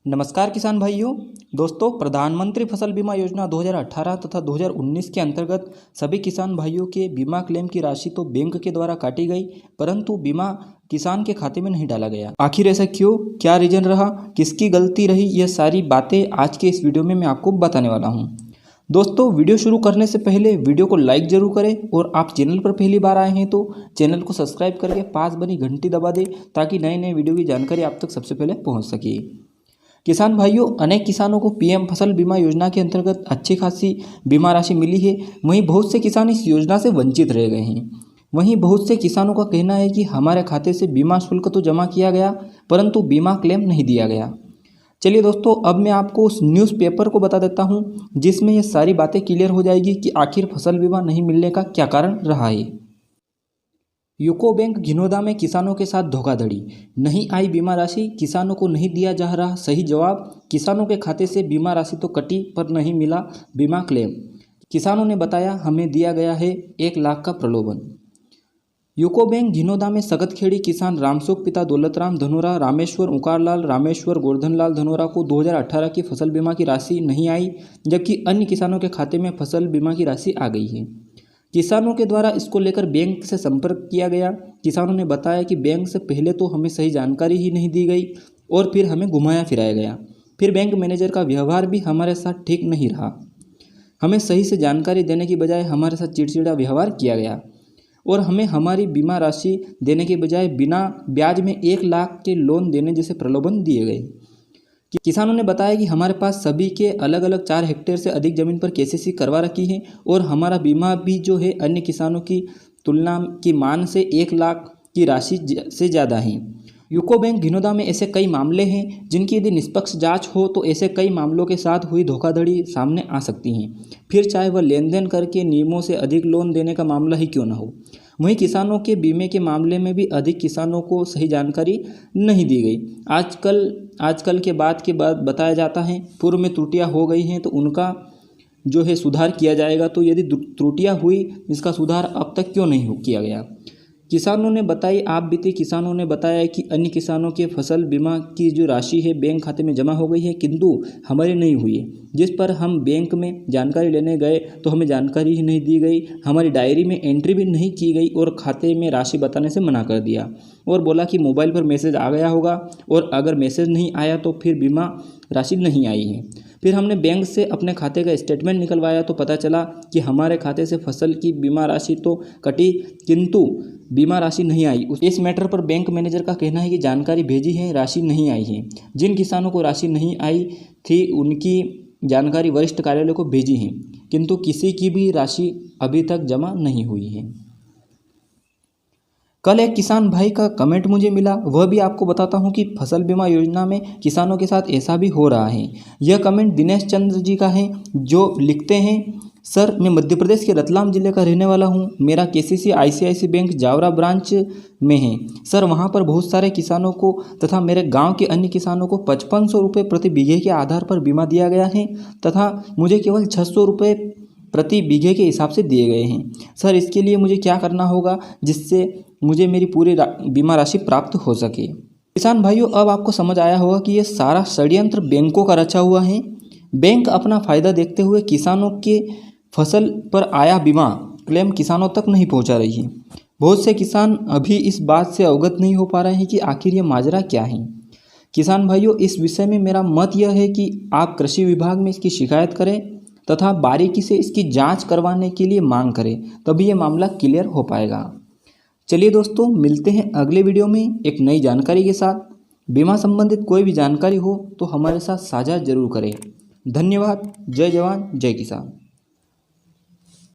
नमस्कार किसान भाइयों। दोस्तों, प्रधानमंत्री फसल बीमा योजना 2018 तथा 2019 के अंतर्गत सभी किसान भाइयों के बीमा क्लेम की राशि तो बैंक के द्वारा काटी गई, परंतु बीमा किसान के खाते में नहीं डाला गया। आखिर ऐसा क्यों, क्या रीजन रहा, किसकी गलती रही, यह सारी बातें आज के इस वीडियो में मैं आपको बताने वाला हूँ। दोस्तों, वीडियो शुरू करने से पहले वीडियो को लाइक जरूर करें और आप चैनल पर पहली बार आए हैं तो चैनल को सब्सक्राइब करके पास बनी घंटी दबा दें ताकि नए नए वीडियो की जानकारी आप तक सबसे पहले पहुँच सके। किसान भाइयों, अनेक किसानों को पीएम फसल बीमा योजना के अंतर्गत अच्छी खासी बीमा राशि मिली है। वहीं बहुत से किसान इस योजना से वंचित रह गए हैं। वहीं बहुत से किसानों का कहना है कि हमारे खाते से बीमा शुल्क तो जमा किया गया, परंतु बीमा क्लेम नहीं दिया गया। चलिए दोस्तों, अब मैं आपको उस न्यूज़पेपर को बता देता हूँ जिसमें ये सारी बातें क्लियर हो जाएगी कि आखिर फसल बीमा नहीं मिलने का क्या कारण रहा है। यूको बैंक घिनौदा में किसानों के साथ धोखाधड़ी, नहीं आई बीमा राशि, किसानों को नहीं दिया जा रहा सही जवाब। किसानों के खाते से बीमा राशि तो कटी पर नहीं मिला बीमा क्लेम। किसानों ने बताया हमें दिया गया है 1 लाख का प्रलोभन। यूको बैंक घिनौदा में सकतखेड़ी किसान रामसुख पिता दौलतराम धनोरा, रामेश्वर उकारलाल, रामेश्वर गोवर्धनलाल धनोरा को 2018 की फसल बीमा की राशि नहीं आई, जबकि अन्य किसानों के खाते में फसल बीमा की राशि आ गई है। किसानों के द्वारा इसको लेकर बैंक से संपर्क किया गया। किसानों ने बताया कि बैंक से पहले तो हमें सही जानकारी ही नहीं दी गई और फिर हमें घुमाया फिराया गया। फिर बैंक मैनेजर का व्यवहार भी हमारे साथ ठीक नहीं रहा। हमें सही से जानकारी देने की बजाय हमारे साथ चिड़चिड़ा व्यवहार किया गया और हमें हमारी बीमा राशि देने के बजाय बिना ब्याज में 1 लाख के लोन देने जैसे प्रलोभन दिए गए। किसानों ने बताया कि हमारे पास सभी के अलग अलग 4 हेक्टेयर से अधिक जमीन पर केसीसी करवा रखी है और हमारा बीमा भी जो है अन्य किसानों की तुलना की मान से 1 लाख की राशि से ज़्यादा है। यूको बैंक घिनौदा में ऐसे कई मामले हैं जिनकी यदि निष्पक्ष जांच हो तो ऐसे कई मामलों के साथ हुई धोखाधड़ी सामने आ सकती हैं, फिर चाहे वह लेन देन करके नियमों से अधिक लोन देने का मामला ही क्यों न हो। वहीं किसानों के बीमे के मामले में भी अधिक किसानों को सही जानकारी नहीं दी गई। आजकल के बाद बताया जाता है पूर्व में त्रुटियां हो गई हैं तो उनका जो है सुधार किया जाएगा। तो यदि त्रुटियां हुई, इसका सुधार अब तक क्यों नहीं किया गया। किसानों ने बताई आप बीती किसानों ने बताया कि अन्य किसानों के फसल बीमा की जो राशि है बैंक खाते में जमा हो गई है, किंतु हमारी नहीं हुई है। जिस पर हम बैंक में जानकारी लेने गए तो हमें जानकारी ही नहीं दी गई, हमारी डायरी में एंट्री भी नहीं की गई और खाते में राशि बताने से मना कर दिया और बोला कि मोबाइल पर मैसेज आ गया होगा और अगर मैसेज नहीं आया तो फिर बीमा राशि नहीं आई है। फिर हमने बैंक से अपने खाते का स्टेटमेंट निकलवाया तो पता चला कि हमारे खाते से फसल की बीमा राशि तो कटी किंतु बीमा राशि नहीं आई। इस मैटर पर बैंक मैनेजर का कहना है कि जानकारी भेजी है, राशि नहीं आई है। जिन किसानों को राशि नहीं आई थी उनकी जानकारी वरिष्ठ कार्यालय को भेजी है, किंतु किसी की भी राशि अभी तक जमा नहीं हुई है। कल एक किसान भाई का कमेंट मुझे मिला, वह भी आपको बताता हूं कि फसल बीमा योजना में किसानों के साथ ऐसा भी हो रहा है। यह कमेंट दिनेश चंद्र जी का है जो लिखते हैं, सर मैं मध्य प्रदेश के रतलाम जिले का रहने वाला हूं। मेरा KCC ICICI bank Jaora branch में है। सर वहां पर बहुत सारे किसानों को तथा मेरे गांव के अन्य किसानों को 5500 रुपये प्रति बीघे के आधार पर बीमा दिया गया है तथा मुझे केवल 600 रुपये प्रति बीघे के हिसाब से दिए गए हैं। सर इसके लिए मुझे क्या करना होगा जिससे मुझे मेरी पूरी बीमा राशि प्राप्त हो सके। किसान भाइयों, अब आपको समझ आया होगा कि यह सारा षड्यंत्र बैंकों का रचा हुआ है। बैंक अपना फ़ायदा देखते हुए किसानों के फसल पर आया बीमा क्लेम किसानों तक नहीं पहुंचा रही है। बहुत से किसान अभी इस बात से अवगत नहीं हो पा रहे हैं कि आखिर ये माजरा क्या है। किसान भाइयों, इस विषय में मेरा मत यह है कि आप कृषि विभाग में इसकी शिकायत करें तथा बारीकी से इसकी जांच करवाने के लिए मांग करें, तभी ये मामला क्लियर हो पाएगा। चलिए दोस्तों, मिलते हैं अगले वीडियो में एक नई जानकारी के साथ। बीमा संबंधित कोई भी जानकारी हो तो हमारे साथ साझा जरूर करें। धन्यवाद। जय जवान जय किसान।